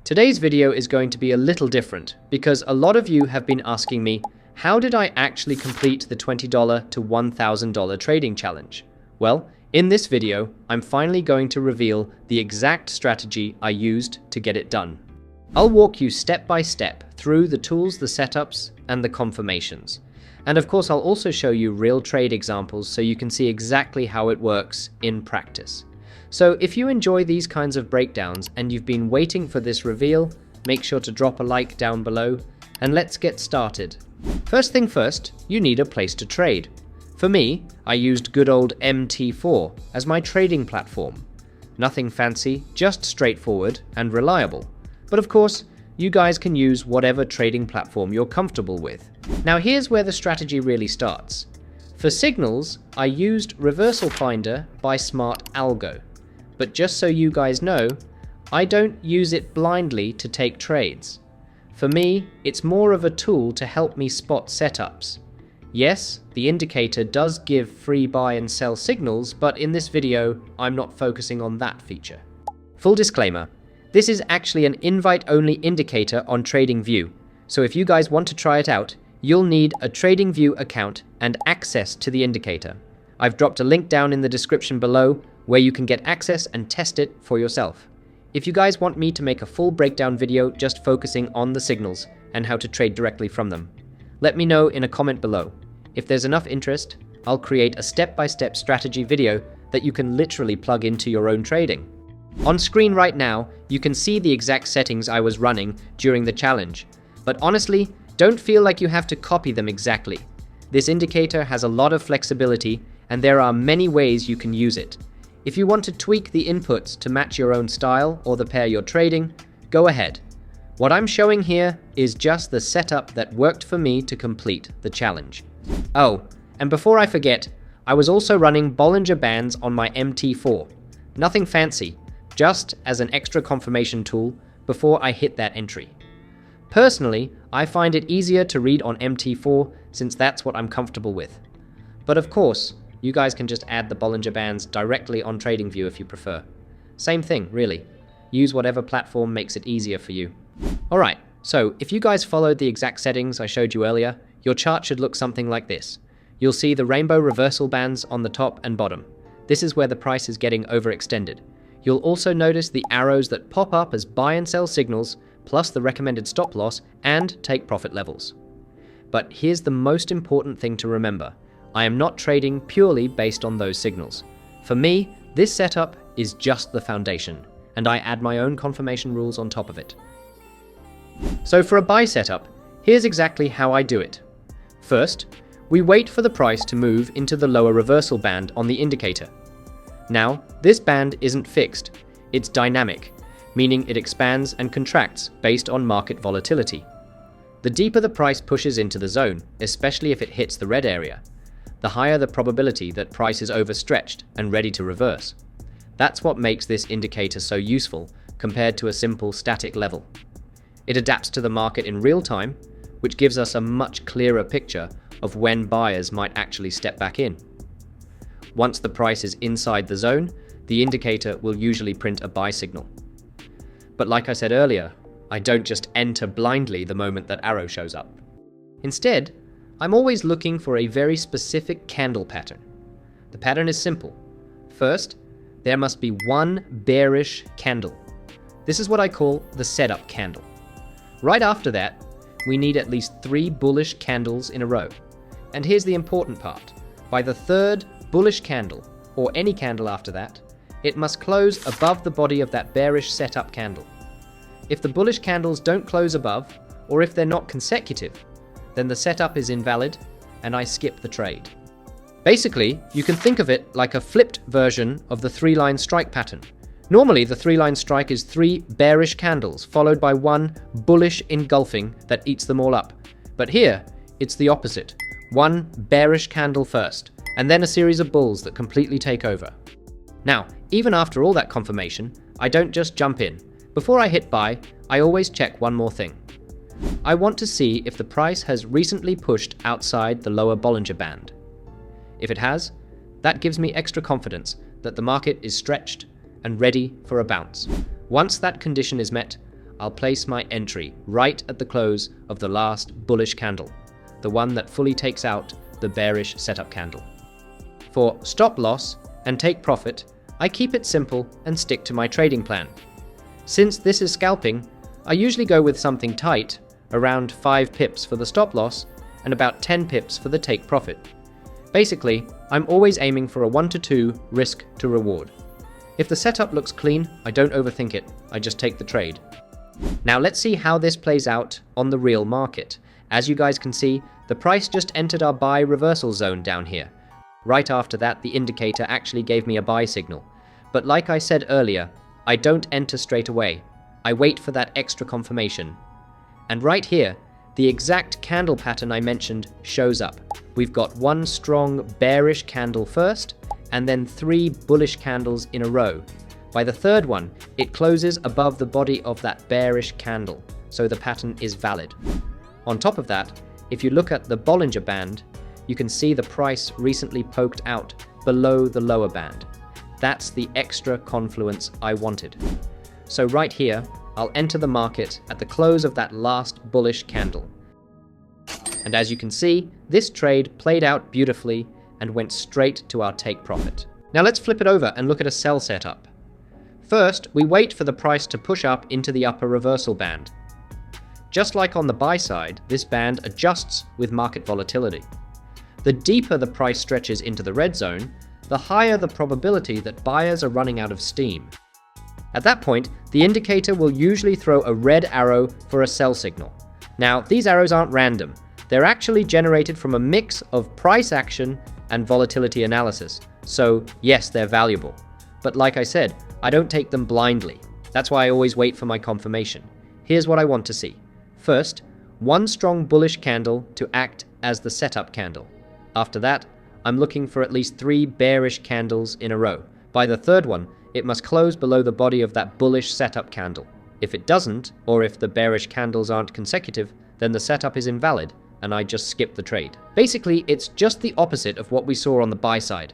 Today's video is going to be a little different because a lot of you have been asking me, how did I actually complete the $20 to $1,000 trading challenge? Well, in this video, I'm finally going to reveal the exact strategy I used to get it done. I'll walk you step by step through the tools, the setups, and the confirmations. And of course, I'll also show you real trade examples so you can see exactly how it works in practice. So if you enjoy these kinds of breakdowns and you've been waiting for this reveal, make sure to drop a like down below, and let's get started. First thing first, you need a place to trade. For me, I used good old MT4 as my trading platform. Nothing fancy, just straightforward and reliable. But of course, you guys can use whatever trading platform you're comfortable with. Now here's where the strategy really starts. For signals, I used Reversal Finder by Smart Algo. But just so you guys know, I don't use it blindly to take trades. For me, it's more of a tool to help me spot setups. Yes, the indicator does give free buy and sell signals, but in this video, I'm not focusing on that feature. Full disclaimer, this is actually an invite-only indicator on TradingView, so if you guys want to try it out, you'll need a TradingView account and access to the indicator. I've dropped a link down in the description below where you can get access and test it for yourself. If you guys want me to make a full breakdown video just focusing on the signals and how to trade directly from them, let me know in a comment below. If there's enough interest, I'll create a step-by-step strategy video that you can literally plug into your own trading. On screen right now, you can see the exact settings I was running during the challenge, but honestly, don't feel like you have to copy them exactly. This indicator has a lot of flexibility and there are many ways you can use it. If you want to tweak the inputs to match your own style or the pair you're trading, go ahead. What I'm showing here is just the setup that worked for me to complete the challenge. Oh, and before I forget, I was also running Bollinger Bands on my MT4. Nothing fancy, just as an extra confirmation tool before I hit that entry. Personally, I find it easier to read on MT4 since that's what I'm comfortable with. But of course, you guys can just add the Bollinger Bands directly on TradingView if you prefer. Same thing, really. Use whatever platform makes it easier for you. Alright, so if you guys followed the exact settings I showed you earlier, your chart should look something like this. You'll see the rainbow reversal bands on the top and bottom. This is where the price is getting overextended. You'll also notice the arrows that pop up as buy and sell signals, plus the recommended stop loss and take profit levels. But here's the most important thing to remember. I am not trading purely based on those signals. For me, this setup is just the foundation, and I add my own confirmation rules on top of it. So for a buy setup, here's exactly how I do it. First, we wait for the price to move into the lower reversal band on the indicator. Now, this band isn't fixed, it's dynamic, meaning it expands and contracts based on market volatility. The deeper the price pushes into the zone, especially if it hits the red area, the higher the probability that price is overstretched and ready to reverse. That's what makes this indicator so useful compared to a simple static level. It adapts to the market in real time, which gives us a much clearer picture of when buyers might actually step back in. Once the price is inside the zone, the indicator will usually print a buy signal. But like I said earlier, I don't just enter blindly the moment that arrow shows up. Instead, I'm always looking for a very specific candle pattern. The pattern is simple. First, there must be one bearish candle. This is what I call the setup candle. Right after that, we need at least 3 bullish candles in a row. And here's the important part. By the third bullish candle, or any candle after that, it must close above the body of that bearish setup candle. If the bullish candles don't close above, or if they're not consecutive, then the setup is invalid and I skip the trade. Basically, you can think of it like a flipped version of the 3-line strike pattern. Normally, the 3-line strike is 3 bearish candles followed by 1 bullish engulfing that eats them all up. But here, it's the opposite. 1 bearish candle first, and then a series of bulls that completely take over. Now, even after all that confirmation, I don't just jump in. Before I hit buy, I always check one more thing. I want to see if the price has recently pushed outside the lower Bollinger Band. If it has, that gives me extra confidence that the market is stretched and ready for a bounce. Once that condition is met, I'll place my entry right at the close of the last bullish candle, the one that fully takes out the bearish setup candle. For stop loss and take profit, I keep it simple and stick to my trading plan. Since this is scalping, I usually go with something tight, around 5 pips for the stop loss and about 10 pips for the take profit. Basically, I'm always aiming for a 1 to 2 risk to reward. If the setup looks clean, I don't overthink it, I just take the trade. Now let's see how this plays out on the real market. As you guys can see, the price just entered our buy reversal zone down here. Right after that, the indicator actually gave me a buy signal. But like I said earlier, I don't enter straight away. I wait for that extra confirmation. And right here, the exact candle pattern I mentioned shows up. We've got one strong bearish candle first, and then 3 bullish candles in a row. By the third one, it closes above the body of that bearish candle, so the pattern is valid. On top of that, if you look at the Bollinger Band, you can see the price recently poked out below the lower band. That's the extra confluence I wanted. So right here, I'll enter the market at the close of that last bullish candle. And as you can see, this trade played out beautifully and went straight to our take profit. Now let's flip it over and look at a sell setup. First, we wait for the price to push up into the upper reversal band. Just like on the buy side, this band adjusts with market volatility. The deeper the price stretches into the red zone, the higher the probability that buyers are running out of steam. At that point, the indicator will usually throw a red arrow for a sell signal. Now, these arrows aren't random. They're actually generated from a mix of price action and volatility analysis. So yes, they're valuable. But like I said, I don't take them blindly. That's why I always wait for my confirmation. Here's what I want to see. First, one strong bullish candle to act as the setup candle. After that, I'm looking for at least 3 bearish candles in a row. By the third one, it must close below the body of that bullish setup candle. If it doesn't, or if the bearish candles aren't consecutive, then the setup is invalid and I just skip the trade. Basically, it's just the opposite of what we saw on the buy side.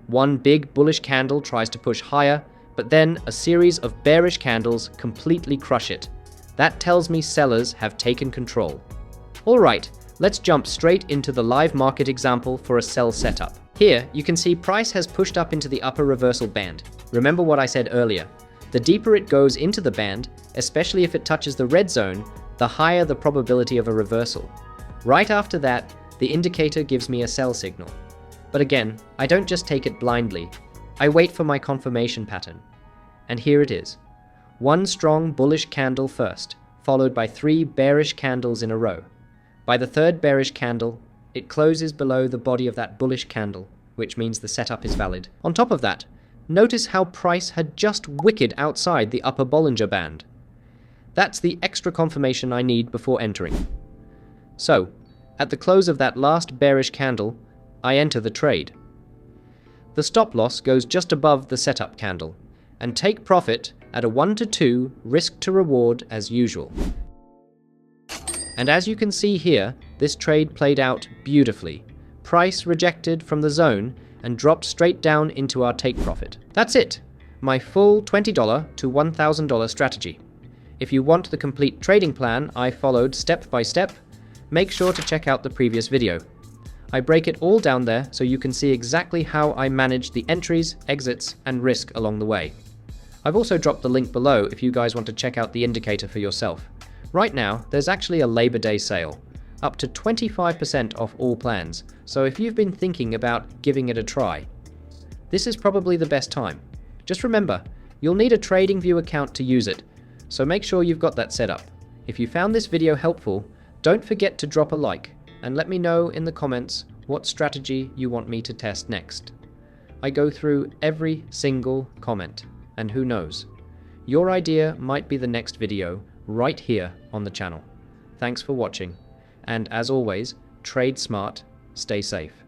One big bullish candle tries to push higher, but then a series of bearish candles completely crush it. That tells me sellers have taken control. Alright, let's jump straight into the live market example for a sell setup. Here, you can see price has pushed up into the upper reversal band. Remember what I said earlier. The deeper it goes into the band, especially if it touches the red zone, the higher the probability of a reversal. Right after that, the indicator gives me a sell signal. But again, I don't just take it blindly. I wait for my confirmation pattern. And here it is. One strong bullish candle first, followed by 3 bearish candles in a row. By the third bearish candle, it closes below the body of that bullish candle, which means the setup is valid. On top of that, notice how price had just wicked outside the upper Bollinger Band. That's the extra confirmation I need before entering. So, at the close of that last bearish candle, I enter the trade. The stop loss goes just above the setup candle, and take profit at a 1 to 2 risk to reward as usual. And as you can see here, this trade played out beautifully. Price rejected from the zone and dropped straight down into our take profit. That's it, my full $20 to $1,000 strategy. If you want the complete trading plan I followed step by step, make sure to check out the previous video. I break it all down there so you can see exactly how I managed the entries, exits, and risk along the way. I've also dropped the link below if you guys want to check out the indicator for yourself. Right now, there's actually a Labor Day sale, up to 25% off all plans, so if you've been thinking about giving it a try, this is probably the best time. Just remember, you'll need a TradingView account to use it, so make sure you've got that set up. If you found this video helpful, don't forget to drop a like, and let me know in the comments what strategy you want me to test next. I go through every single comment, and who knows, your idea might be the next video right here on the channel. Thanks for watching, and as always, trade smart, stay safe.